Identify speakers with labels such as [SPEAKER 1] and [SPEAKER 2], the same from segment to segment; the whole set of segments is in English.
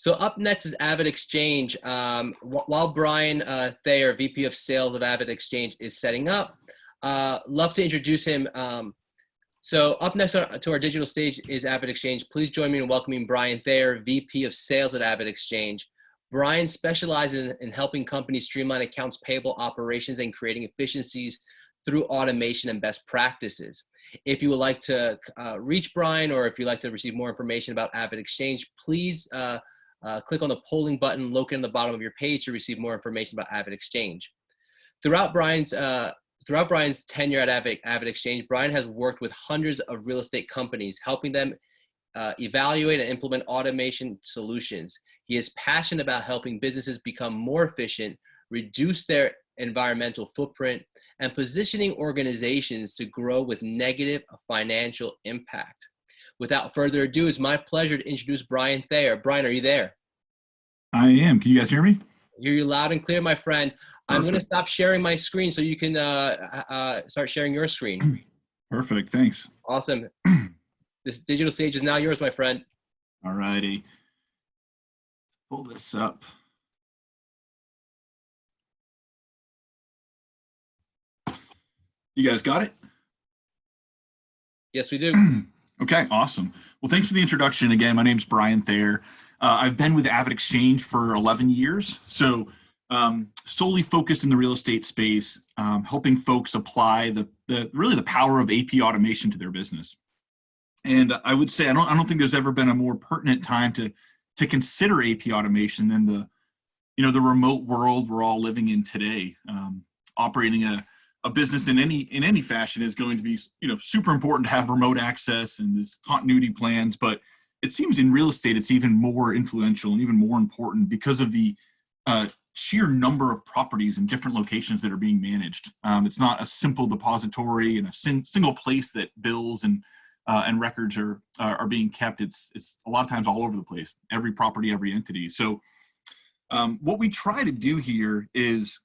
[SPEAKER 1] So up next is AvidXchange. While Brian Thayer, VP of Sales of AvidXchange, is setting up, love to introduce him. So up next to our digital stage is AvidXchange. Please join me in welcoming Brian Thayer, VP of Sales at AvidXchange. Brian specializes in helping companies streamline accounts payable operations and creating efficiencies through automation and best practices. If you would like to reach Brian, or if you'd like to receive more information about AvidXchange, please click on the polling button located on the bottom of your page to receive more information about AvidXchange. Throughout Brian's tenure at AvidXchange, Brian has worked with hundreds of real estate companies, helping them evaluate and implement automation solutions. He is passionate about helping businesses become more efficient, reduce their environmental footprint, and positioning organizations to grow with negative financial impact. Without further ado, it's my pleasure to introduce Brian Thayer. Brian, are you there?
[SPEAKER 2] I am. Can you guys hear me?
[SPEAKER 1] Hear you loud and clear, my friend. Perfect. I'm going to stop sharing my screen so you can start sharing your screen.
[SPEAKER 2] Perfect. Thanks.
[SPEAKER 1] Awesome. This digital stage is now yours, my friend.
[SPEAKER 2] All righty. Pull this up. You guys got it?
[SPEAKER 1] Yes, we do.
[SPEAKER 2] Okay, awesome. Well, thanks for the introduction. Again, my name's Brian Thayer. I've been with AvidXchange for 11 years. So solely focused in the real estate space, helping folks apply really the power of AP automation to their business. And I would say, I don't think there's ever been a more pertinent time to consider AP automation than the remote world we're all living in today. Operating a business in any fashion is going to be, super important to have remote access and this continuity plans, but it seems in real estate it's even more influential and even more important because of the sheer number of properties in different locations that are being managed. It's not a simple depository in a single place that bills and records are being kept. It's a lot of times all over the place, every property, every entity. So what we try to do here is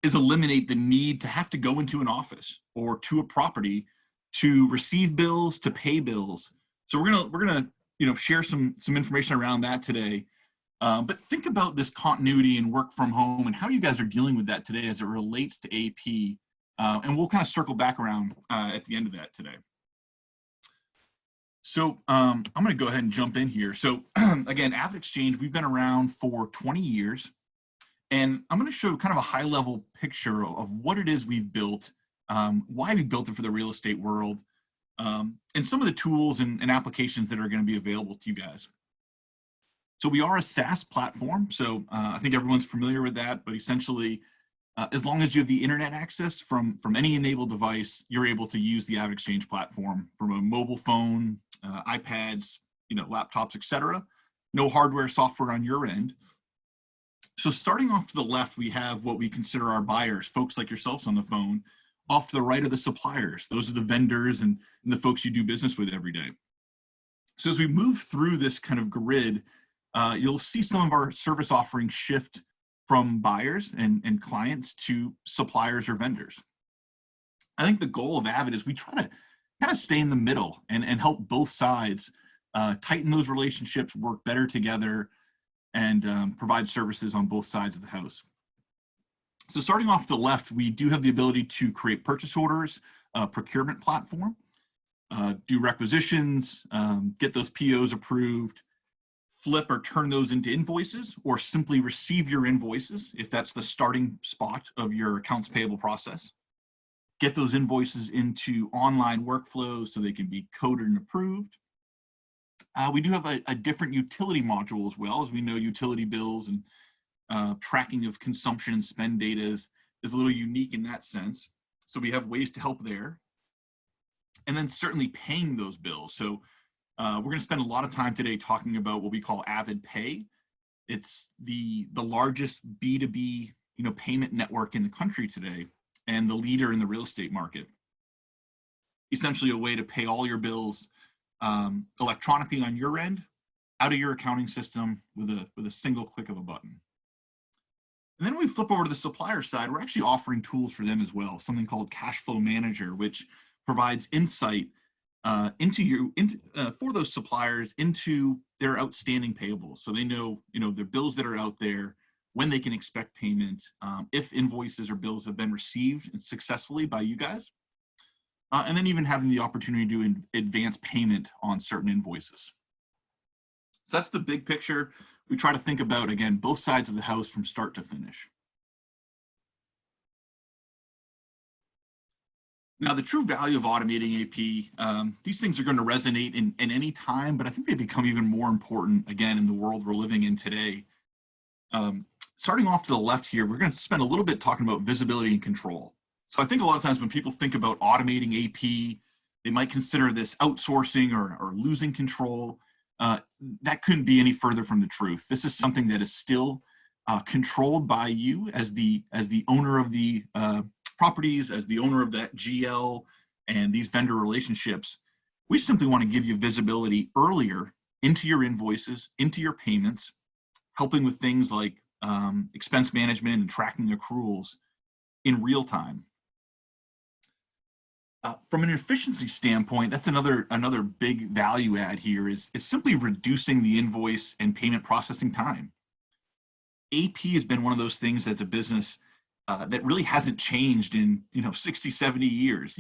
[SPEAKER 2] eliminate the need to have to go into an office or to a property to receive bills, to pay bills. So we're gonna share some information around that today. But think about this continuity and work from home and how you guys are dealing with that today as it relates to AP. And we'll kind of circle back around at the end of that today. So I'm going to go ahead and jump in here. So again, AvidXchange, we've been around for 20 years. And I'm going to show kind of a high-level picture of what it is we've built, why we built it for the real estate world, and some of the tools and applications that are going to be available to you guys. So we are a SaaS platform. So I think everyone's familiar with that, but essentially, as long as you have the internet access from any enabled device, you're able to use the AvidXchange platform from a mobile phone, iPads, laptops, etc. No hardware, software on your end. So starting off to the left, we have what we consider our buyers, folks like yourselves on the phone. Off to the right are the suppliers. Those are the vendors and the folks you do business with every day. So as we move through this kind of grid, you'll see some of our service offerings shift from buyers and clients to suppliers or vendors. I think the goal of Avid is we try to kind of stay in the middle and help both sides tighten those relationships, work better together, and provide services on both sides of the house. So starting off to the left, we do have the ability to create purchase orders, procurement platform, do requisitions, get those POs approved, flip or turn those into invoices, or simply receive your invoices if that's the starting spot of your accounts payable process. Get those invoices into online workflows so they can be coded and approved. We do have a different utility module as well. As we know, utility bills and tracking of consumption and spend data is a little unique in that sense. So we have ways to help there. And then certainly paying those bills. So we're going to spend a lot of time today talking about what we call Avid Pay. It's the largest B2B payment network in the country today and the leader in the real estate market. Essentially a way to pay all your bills electronically on your end, out of your accounting system with a single click of a button. And then when we flip over to the supplier side, we're actually offering tools for them as well, something called Cash Flow Manager, which provides insight for those suppliers into their outstanding payables, so they know their bills that are out there, when they can expect payment, if invoices or bills have been received successfully by you guys, and then even having the opportunity to advance payment on certain invoices. So that's the big picture. We try to think about, again, both sides of the house from start to finish. Now, the true value of automating AP, these things are going to resonate in any time, but I think they become even more important, again, in the world we're living in today. Starting off to the left here, we're going to spend a little bit talking about visibility and control. So I think a lot of times when people think about automating AP, they might consider this outsourcing or losing control. That couldn't be any further from the truth. This is something that is still controlled by you as the owner of the properties, as the owner of that GL and these vendor relationships. We simply want to give you visibility earlier into your invoices, into your payments, helping with things like expense management and tracking accruals in real time. From an efficiency standpoint, that's another big value add here is simply reducing the invoice and payment processing time. AP has been one of those things as a business that really hasn't changed in 60, 70 years.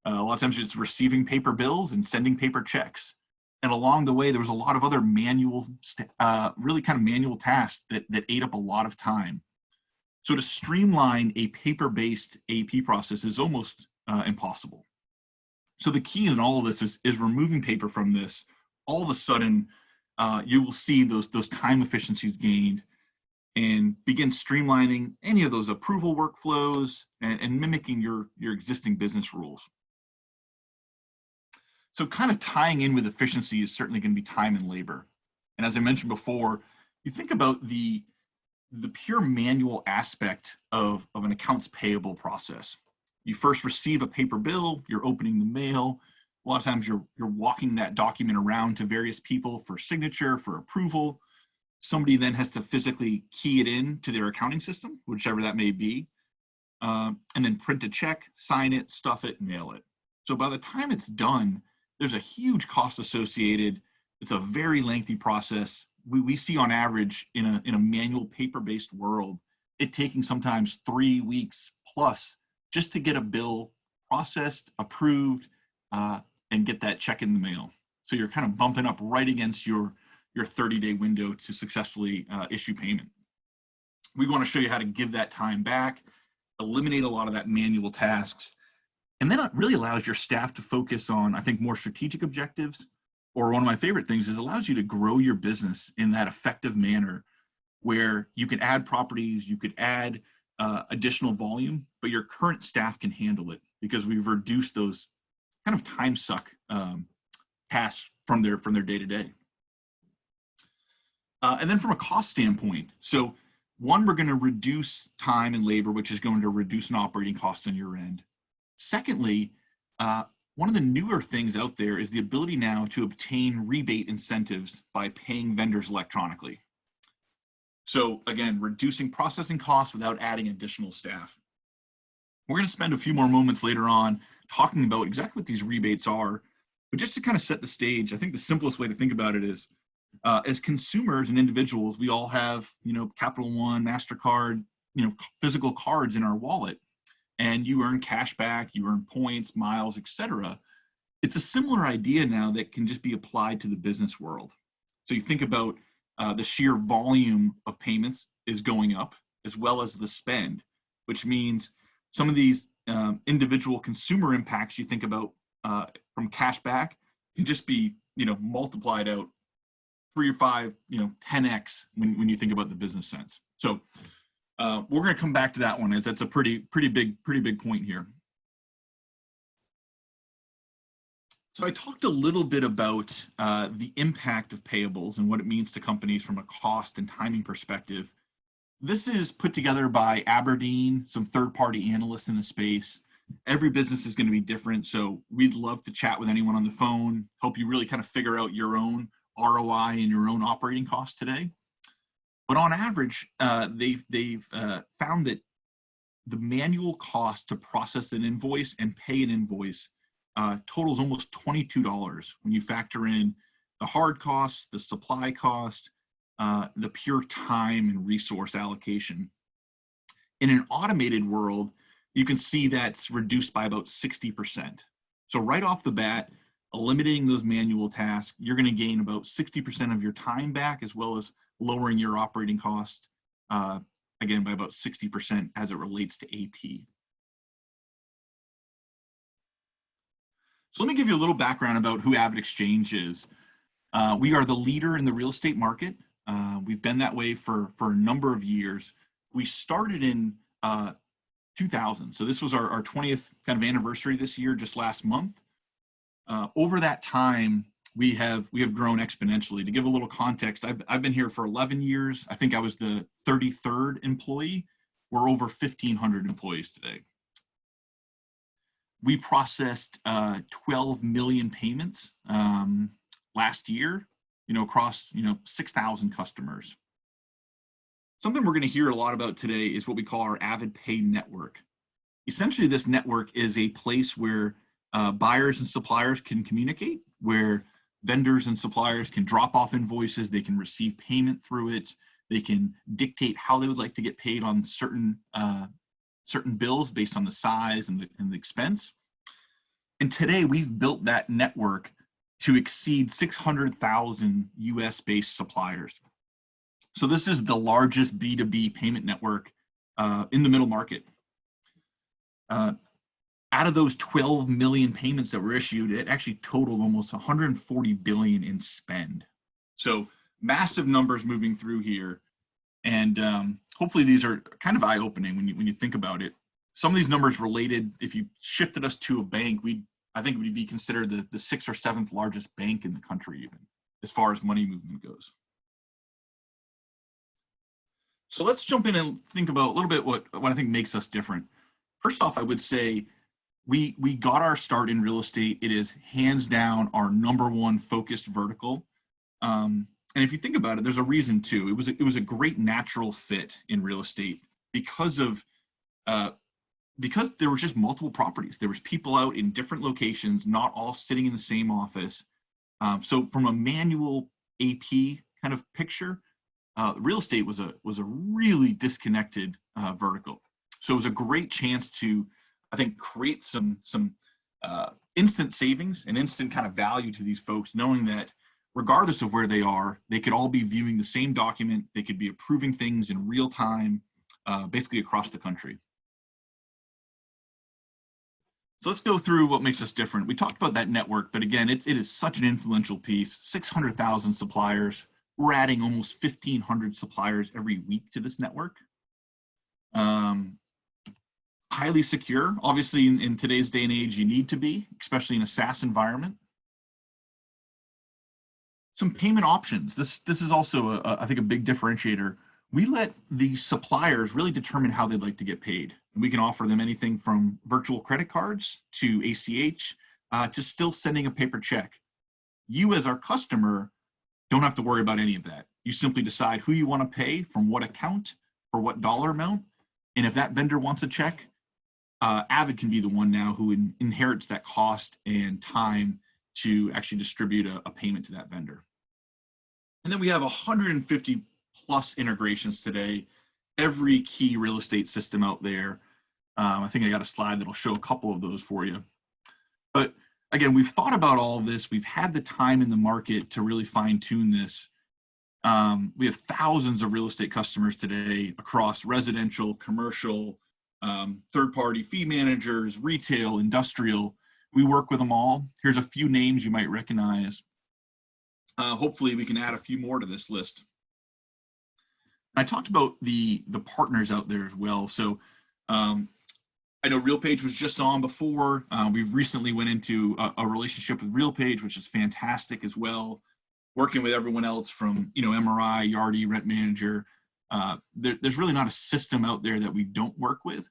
[SPEAKER 2] A lot of times it's receiving paper bills and sending paper checks. And along the way, there was a lot of other manual, really kind of manual tasks that ate up a lot of time. So to streamline a paper-based AP process is almost impossible. So the key in all of this is removing paper from this. All of a sudden, you will see those time efficiencies gained and begin streamlining any of those approval workflows and mimicking your existing business rules. So kind of tying in with efficiency is certainly going to be time and labor. And as I mentioned before, you think about the pure manual aspect of an accounts payable process. You first receive a paper bill, you're opening the mail. A lot of times you're walking that document around to various people for signature, for approval. Somebody then has to physically key it in to their accounting system, whichever that may be, and then print a check, sign it, stuff it, mail it. So by the time it's done, there's a huge cost associated. It's a very lengthy process. We see on average in a manual paper-based world, it taking sometimes 3 weeks plus just to get a bill processed, approved, and get that check in the mail. So you're kind of bumping up right against your 30-day window to successfully issue payment. We want to show you how to give that time back, eliminate a lot of that manual tasks, and then it really allows your staff to focus on, I think, more strategic objectives, or one of my favorite things is it allows you to grow your business in that effective manner where you can add properties, you could add additional volume, but your current staff can handle it because we've reduced those kind of time suck tasks from their day-to-day. And then from a cost standpoint, so one, we're going to reduce time and labor, which is going to reduce an operating cost on your end. Secondly, one of the newer things out there is the ability now to obtain rebate incentives by paying vendors electronically. So again, reducing processing costs without adding additional staff. We're going to spend a few more moments later on talking about exactly what these rebates are, but just to kind of set the stage, I think the simplest way to think about it is, as consumers and individuals, we all have, Capital One, MasterCard, physical cards in our wallet, and you earn cash back, you earn points, miles, etc. It's a similar idea now that can just be applied to the business world. So you think about the sheer volume of payments is going up, as well as the spend, which means some of these individual consumer impacts you think about from cash back can just be, multiplied out 3 or 5, 10x when you think about the business sense. So we're going to come back to that one as that's a pretty big point here. So I talked a little bit about the impact of payables and what it means to companies from a cost and timing perspective. This is put together by Aberdeen, some third-party analysts in the space. Every business is going to be different, so we'd love to chat with anyone on the phone, help you really kind of figure out your own ROI and your own operating costs today. But on average, they've found that the manual cost to process an invoice and pay an invoice totals almost $22 when you factor in the hard costs, the supply cost, the pure time and resource allocation. In an automated world, you can see that's reduced by about 60%. So right off the bat, eliminating those manual tasks, you're going to gain about 60% of your time back, as well as lowering your operating cost, again, by about 60% as it relates to AP. So let me give you a little background about who AvidXchange is. We are the leader in the real estate market. We've been that way for a number of years. We started in 2000, so this was our 20th kind of anniversary this year, just last month. Over that time, we have grown exponentially. To give a little context, I've been here for 11 years. I think I was the 33rd employee. We're over 1,500 employees today. We processed 12 million payments last year, across 6,000 customers. Something we're going to hear a lot about today is what we call our AvidPay network. Essentially, this network is a place where buyers and suppliers can communicate, where vendors and suppliers can drop off invoices, they can receive payment through it, they can dictate how they would like to get paid on certain bills based on the size and the expense. And today we've built that network to exceed 600,000 US-based suppliers. So this is the largest B2B payment network in the middle market. Out of those 12 million payments that were issued, it actually totaled almost 140 billion in spend. So massive numbers moving through here. And hopefully these are kind of eye-opening when you think about it. Some of these numbers related, if you shifted us to a bank, I think we'd be considered the 6th or 7th largest bank in the country, even as far as money movement goes. So let's jump in and think about a little bit what I think makes us different. First off, I would say we got our start in real estate. It is hands down our #1 focused vertical. And if you think about it, there's a reason too. It was a great natural fit in real estate because there were just multiple properties. There was people out in different locations, not all sitting in the same office. So from a manual AP kind of picture, real estate was a really disconnected vertical. So it was a great chance to, I think, create some instant savings and instant kind of value to these folks, knowing that regardless of where they are, they could all be viewing the same document. They could be approving things in real time, basically across the country. So let's go through what makes us different. We talked about that network, but again, it is such an influential piece. 600,000 suppliers. We're adding almost 1,500 suppliers every week to this network. Highly secure. Obviously, in today's day and age, you need to be, especially in a SaaS environment. Some payment options. This is also, I think, a big differentiator. We let the suppliers really determine how they'd like to get paid. And we can offer them anything from virtual credit cards to ACH to still sending a paper check. You as our customer don't have to worry about any of that. You simply decide who you want to pay from what account for what dollar amount. And if that vendor wants a check, Avid can be the one now who inherits that cost and time to actually distribute a payment to that vendor. And then we have 150 plus integrations today. Every key real estate system out there. I think I got a slide that'll show a couple of those for you. But again, we've thought about all of this. We've had the time in the market to really fine tune this. We have thousands of real estate customers today across residential, commercial, third-party fee managers, retail, industrial. We work with them all. Here's a few names you might recognize. Hopefully we can add a few more to this list. I talked about the partners out there as well. So I know RealPage was just on before. We've recently went into a relationship with RealPage, which is fantastic as well. Working with everyone else from MRI, Yardi, Rent Manager. There's really not a system out there that we don't work with,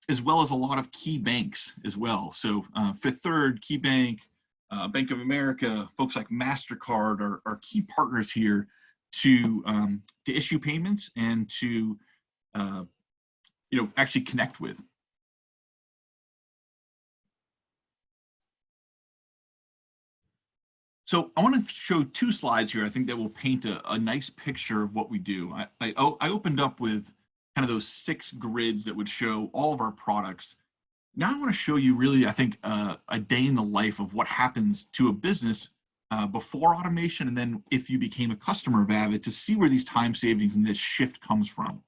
[SPEAKER 2] as well as a lot of key banks as well. So Fifth Third, Key Bank, Bank of America, folks like MasterCard are key partners here to issue payments and to actually connect with. So I want to show two slides here, I think, that will paint a nice picture of what we do. I opened up with kind of those 6 grids that would show all of our products. Now I want to show you really, I think, a day in the life of what happens to a business before automation, and then if you became a customer of Avid, to see where these time savings and this shift comes from.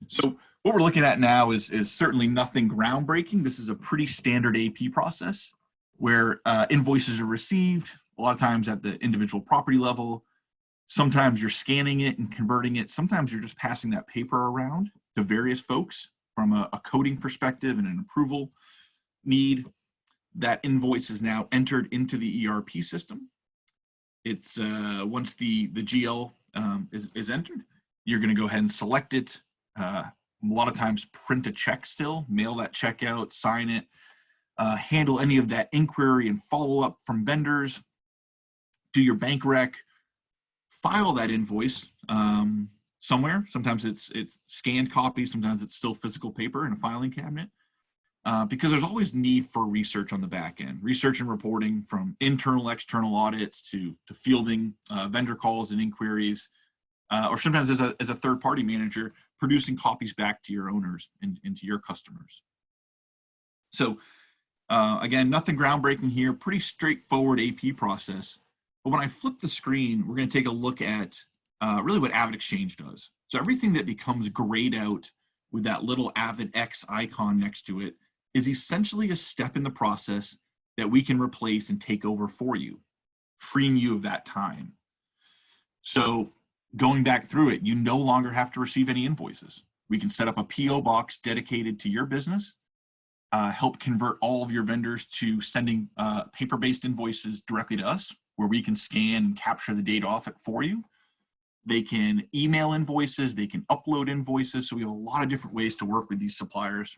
[SPEAKER 2] So what we're looking at now is certainly nothing groundbreaking. This is a pretty standard AP process where invoices are received, a lot of times at the individual property level. Sometimes you're scanning it and converting it. Sometimes you're just passing that paper around to various folks from a coding perspective and an approval need. That invoice is now entered into the ERP system. It's once the GL is entered, you're going to go ahead and select it. A lot of times print a check still, mail that check out, sign it, handle any of that inquiry and follow-up from vendors, do your bank rec, file that invoice somewhere. Sometimes it's scanned copy, sometimes it's still physical paper in a filing cabinet, because there's always need for research on the back end, research and reporting, from internal, external audits to fielding vendor calls and inquiries, or sometimes as a third-party manager, producing copies back to your owners and to your customers. So again, nothing groundbreaking here, pretty straightforward AP process. But when I flip the screen, we're going to take a look at really what AvidXchange does. So everything that becomes grayed out with that little AvidX icon next to it is essentially a step in the process that we can replace and take over for you, freeing you of that time. So going back through it, you no longer have to receive any invoices. We can set up a PO box dedicated to your business, help convert all of your vendors to sending paper-based invoices directly to us, where we can scan and capture the data off it for you. They can email invoices, they can upload invoices. So we have a lot of different ways to work with these suppliers.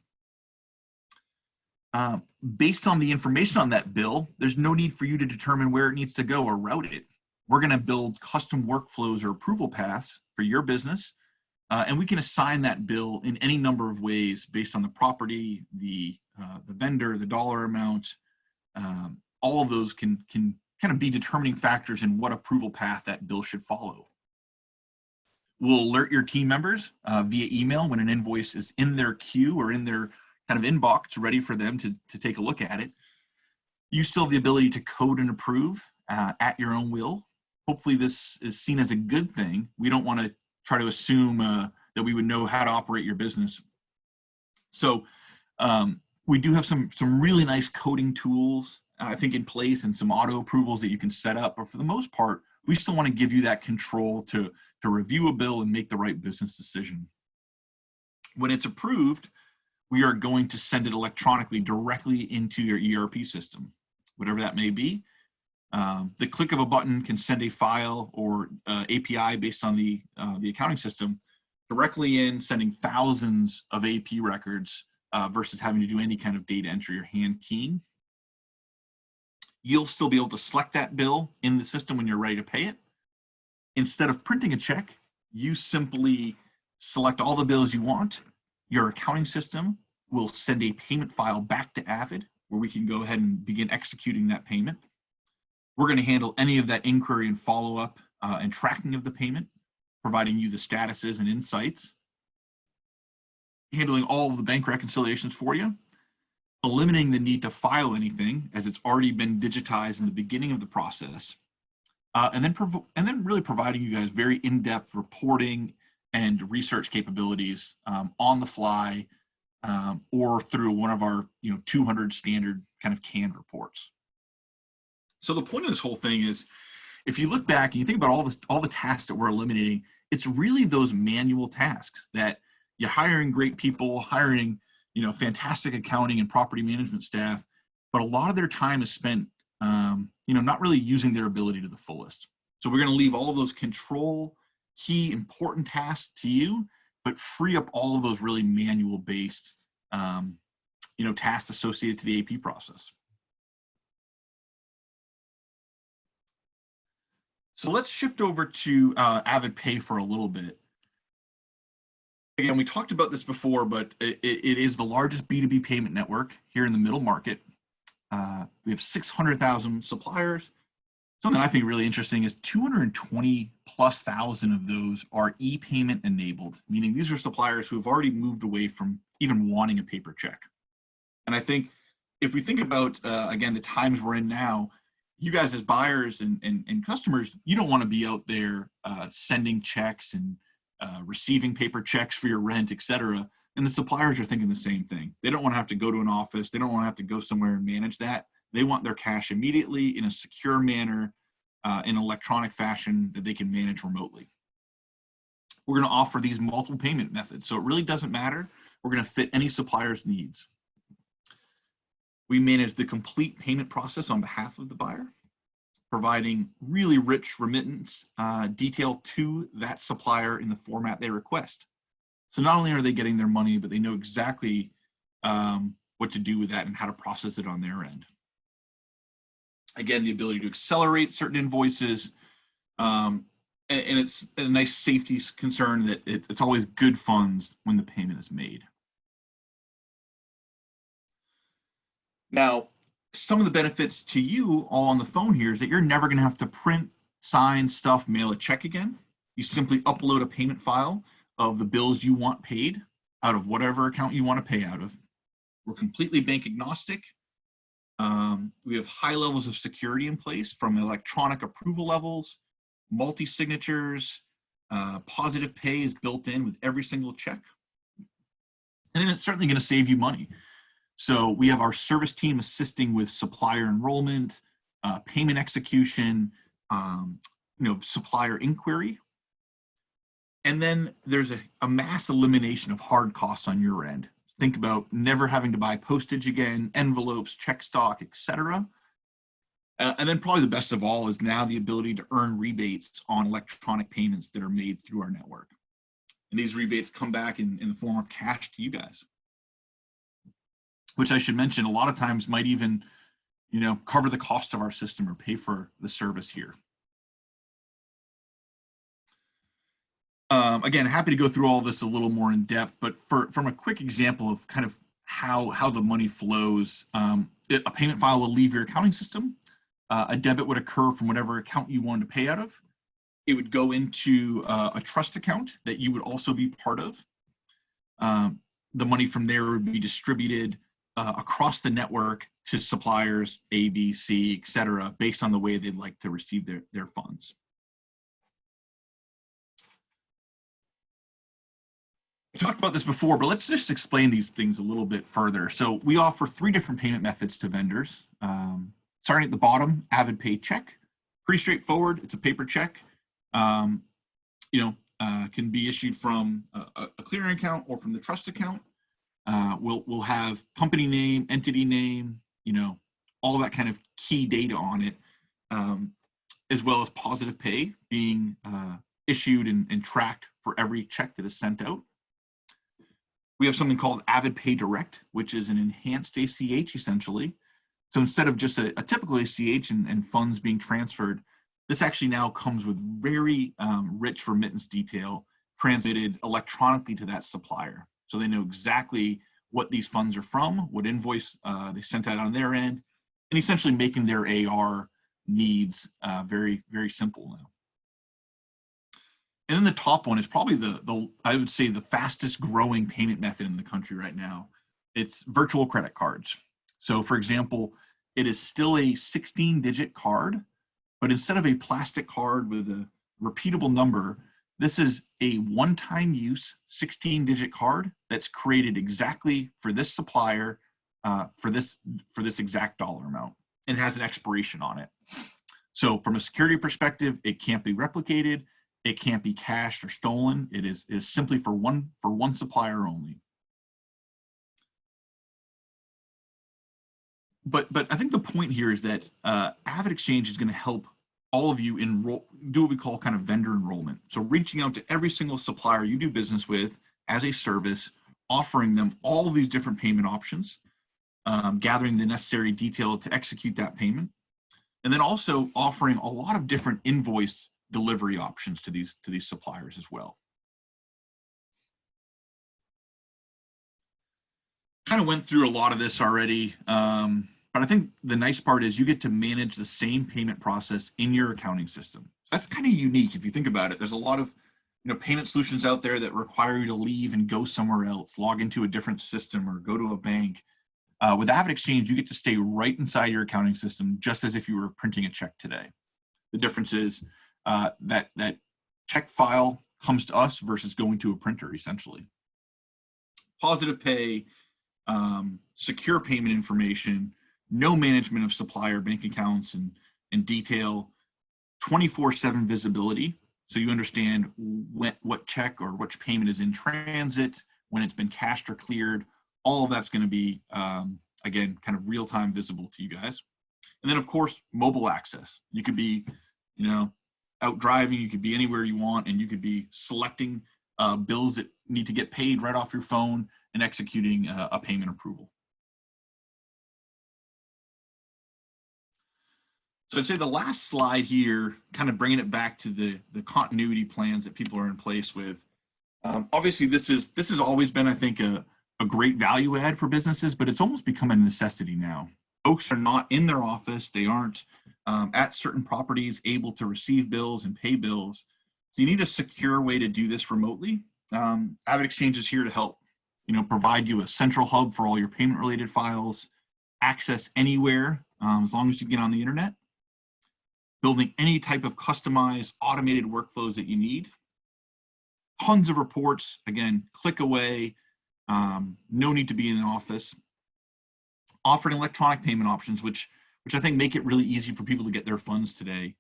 [SPEAKER 2] Based on the information on that bill, there's no need for you to determine where it needs to go or route it. We're going to build custom workflows or approval paths for your business, and we can assign that bill in any number of ways based on the property, the vendor, the dollar amount. All of those can kind of be determining factors in what approval path that bill should follow. We'll alert your team members via email when an invoice is in their queue or in their kind of inbox, ready for them to take a look at it. You still have the ability to code and approve at your own will. Hopefully this is seen as a good thing. We don't want to try to assume that we would know how to operate your business. So we do have some really nice coding tools, I think, in place, and some auto approvals that you can set up. But for the most part, we still want to give you that control to review a bill and make the right business decision. When it's approved, we are going to send it electronically directly into your ERP system, whatever that may be. The click of a button can send a file or API based on the accounting system directly in, sending thousands of AP records versus having to do any kind of data entry or hand keying. You'll still be able to select that bill in the system when you're ready to pay it. Instead of printing a check, you simply select all the bills you want. Your accounting system will send a payment file back to Avid, where we can go ahead and begin executing that payment. We're going to handle any of that inquiry and follow-up and tracking of the payment, providing you the statuses and insights, handling all of the bank reconciliations for you, eliminating the need to file anything, as it's already been digitized in the beginning of the process, and then really providing you guys very in-depth reporting and research capabilities on the fly, or through one of our 200 standard kind of canned reports. So the point of this whole thing is, if you look back and you think about all the tasks that we're eliminating, it's really those manual tasks that you're hiring great people, hiring fantastic accounting and property management staff, but a lot of their time is spent not really using their ability to the fullest. So we're going to leave all of those control, key, important tasks to you, but free up all of those really manual based tasks associated to the AP process. So let's shift over to Avid Pay for a little bit. Again, we talked about this before, but it is the largest B2B payment network here in the middle market. We have 600,000 suppliers, Something I think really interesting is 220,000+ of those are e-payment enabled, meaning these are suppliers who have already moved away from even wanting a paper check. And I think if we think about, again, the times we're in now, you guys as buyers and customers, you don't want to be out there sending checks and receiving paper checks for your rent, et cetera. And the suppliers are thinking the same thing. They don't want to have to go to an office. They don't want to have to go somewhere and manage that. They want their cash immediately in a secure manner, in electronic fashion that they can manage remotely. We're going to offer these multiple payment methods, so it really doesn't matter. We're going to fit any supplier's needs. We manage the complete payment process on behalf of the buyer, providing really rich remittance detail to that supplier in the format they request. So not only are they getting their money, but they know exactly what to do with that and how to process it on their end. Again, the ability to accelerate certain invoices, and it's a nice safety concern that it's always good funds when the payment is made. Now, some of the benefits to you all on the phone here is that you're never going to have to print, sign, stuff, mail a check again. You simply upload a payment file of the bills you want paid out of whatever account you want to pay out of. We're completely bank agnostic. We have high levels of security in place, from electronic approval levels, multi-signatures, positive pay is built in with every single check. And then it's certainly going to save you money. So we have our service team assisting with supplier enrollment, payment execution, supplier inquiry. And then there's a mass elimination of hard costs on your end. Think about never having to buy postage again, envelopes, check stock, etc. And then probably the best of all is now the ability to earn rebates on electronic payments that are made through our network. And these rebates come back in the form of cash to you guys, which I should mention a lot of times might even, cover the cost of our system or pay for the service here. Again, happy to go through all this a little more in depth, but from a quick example of kind of how the money flows, a payment file will leave your accounting system. A debit would occur from whatever account you wanted to pay out of. It would go into a trust account that you would also be part of. The money from there would be distributed across the network to suppliers, A, B, C, et cetera, based on the way they'd like to receive their funds. I talked about this before, but let's just explain these things a little bit further. So we offer 3 different payment methods to vendors. Starting at the bottom, AvidPay check. Pretty straightforward. It's a paper check. Can be issued from a clearing account or from the trust account. We'll have company name, entity name, all that kind of key data on it, as well as positive pay being issued and tracked for every check that is sent out. We have something called AvidPay Direct, which is an enhanced ACH essentially. So instead of just a typical ACH and funds being transferred, this actually now comes with very rich remittance detail transmitted electronically to that supplier. So they know exactly what these funds are from, what invoice they sent out on their end, and essentially making their AR needs very, very simple now. And then the top one is probably I would say the fastest growing payment method in the country right now. It's virtual credit cards. So for example, it is still a 16-digit card, but instead of a plastic card with a repeatable number, this is a one-time use 16-digit card that's created exactly for this supplier for this exact dollar amount, and has an expiration on it. So from a security perspective, it can't be replicated. It can't be cashed or stolen. It is simply for one supplier only. But I think the point here is that AvidXchange is going to help all of you do what we call kind of vendor enrollment. So reaching out to every single supplier you do business with as a service, offering them all of these different payment options, gathering the necessary detail to execute that payment, and then also offering a lot of different invoice delivery options to these suppliers as well. Kind of went through a lot of this already. But I think the nice part is you get to manage the same payment process in your accounting system. That's kind of unique if you think about it. There's a lot of payment solutions out there that require you to leave and go somewhere else, log into a different system or go to a bank. With AvidXchange, you get to stay right inside your accounting system, just as if you were printing a check today. The difference is that check file comes to us versus going to a printer, essentially. Positive pay, secure payment information, no management of supplier bank accounts and detail, 24/7 visibility. So you understand what check or which payment is in transit, when it's been cashed or cleared. All of that's going to be, again, kind of real-time visible to you guys. And then, of course, mobile access. You could be, out driving, you could be anywhere you want, and you could be selecting bills that need to get paid right off your phone and executing a payment approval. So I'd say the last slide here, kind of bringing it back to the continuity plans that people are in place with. Obviously, this has always been, I think, a great value add for businesses, but it's almost become a necessity now. Folks are not in their office. They aren't at certain properties able to receive bills and pay bills. So you need a secure way to do this remotely. AvidXchange is here to help, provide you a central hub for all your payment related files, access anywhere as long as you get on the internet, building any type of customized automated workflows that you need. Tons of reports, again, click away, no need to be in the office. Offering electronic payment options, which I think make it really easy for people to get their funds today.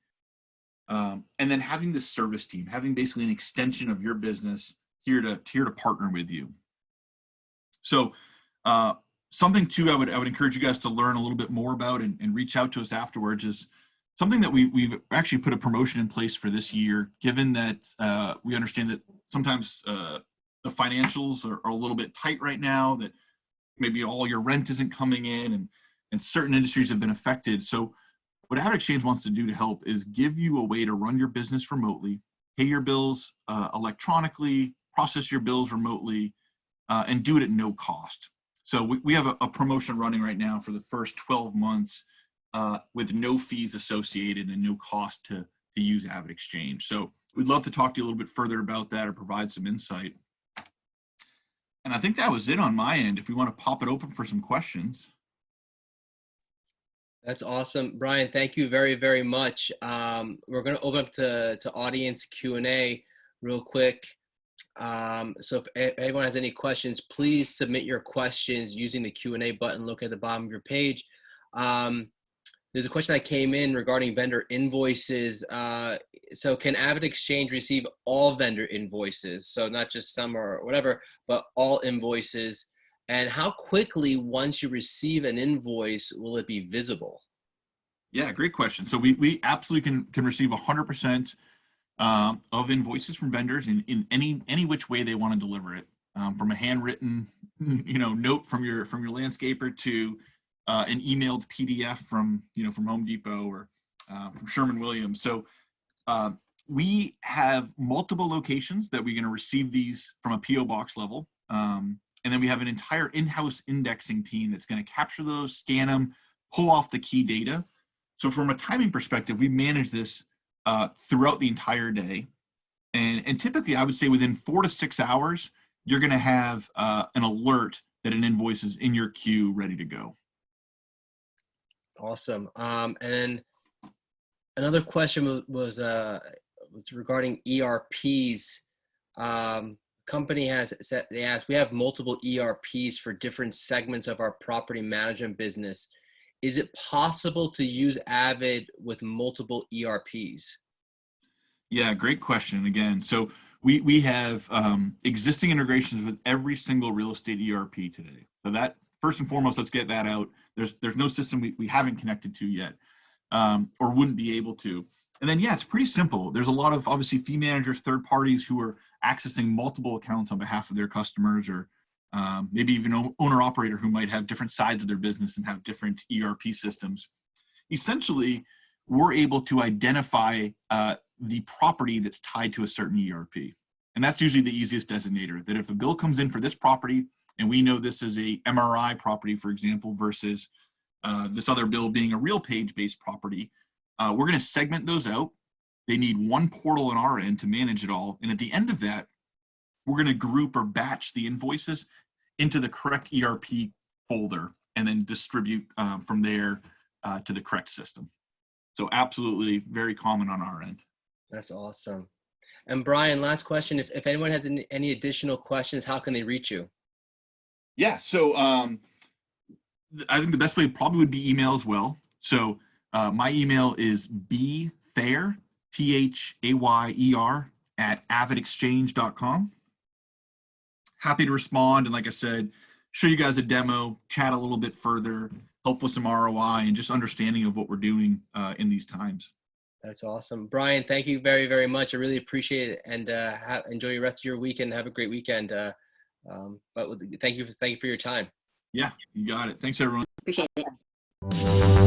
[SPEAKER 2] And then having this service team, having basically an extension of your business here to partner with you. So something too I would encourage you guys to learn a little bit more about and reach out to us afterwards is something that we've actually put a promotion in place for this year, given that we understand that sometimes the financials are a little bit tight right now, that maybe all your rent isn't coming in and certain industries have been affected. So what AvidXchange wants to do to help is give you a way to run your business remotely, pay your bills electronically, process your bills remotely, and do it at no cost. So we have a promotion running right now for the first 12 months with no fees associated and no cost to use AvidXchange. So we'd love to talk to you a little bit further about that or provide some insight. And I think that was it on my end. If we want to pop it open for some questions.
[SPEAKER 1] That's awesome. Brian, thank you very, very much. We're going to open up to audience Q&A real quick. So if anyone has any questions, please submit your questions using the Q&A button located at the bottom of your page. There's a question that came in regarding vendor invoices. So can AvidXchange receive all vendor invoices? So not just some or whatever, but all invoices. And how quickly, once you receive an invoice, will it be visible?
[SPEAKER 2] Yeah, great question. So we absolutely can receive 100% of invoices from vendors in any which way they want to deliver it, from a handwritten note from your landscaper to an emailed PDF from Home Depot or from Sherwin-Williams. So we have multiple locations that we're going to receive these from a PO box level. And then we have an entire in-house indexing team that's going to capture those, scan them, pull off the key data. So from a timing perspective, we manage this throughout the entire day. And typically, I would say within 4 to 6 hours, you're going to have an alert that an invoice is in your queue ready to go.
[SPEAKER 1] Awesome. And then another question was regarding ERPs. Company has said, they asked, we have multiple ERPs for different segments of our property management business. Is it possible to use Avid with multiple ERPs?
[SPEAKER 2] Yeah, great question again. So we have existing integrations with every single real estate ERP today. So that, first and foremost, let's get that out. There's no system we haven't connected to yet, or wouldn't be able to. And then, yeah, it's pretty simple. There's a lot of, obviously, fee managers, third parties who are accessing multiple accounts on behalf of their customers, or maybe even owner-operator who might have different sides of their business and have different ERP systems. Essentially, we're able to identify the property that's tied to a certain ERP. And that's usually the easiest designator, that if a bill comes in for this property, and we know this is a MRI property, for example, versus this other bill being a real page-based property. We're going to segment those out. They need one portal on our end to manage it all. And at the end of that, we're going to group or batch the invoices into the correct ERP folder and then distribute from there to the correct system. So absolutely very common on our end.
[SPEAKER 1] That's awesome. And Brian, last question. If anyone has any additional questions, how can they reach you?
[SPEAKER 2] Yeah, so I think the best way probably would be email as well. So my email is bthayer, THAYER, at AvidXchange.com. Happy to respond. And like I said, show you guys a demo, chat a little bit further, help with some ROI and just understanding of what we're doing in these times.
[SPEAKER 1] That's awesome. Brian, thank you very, very much. I really appreciate it. And enjoy the rest of your weekend. Have a great weekend. But thank you for your time.
[SPEAKER 2] Yeah, you got it. Thanks, everyone.
[SPEAKER 3] Appreciate it.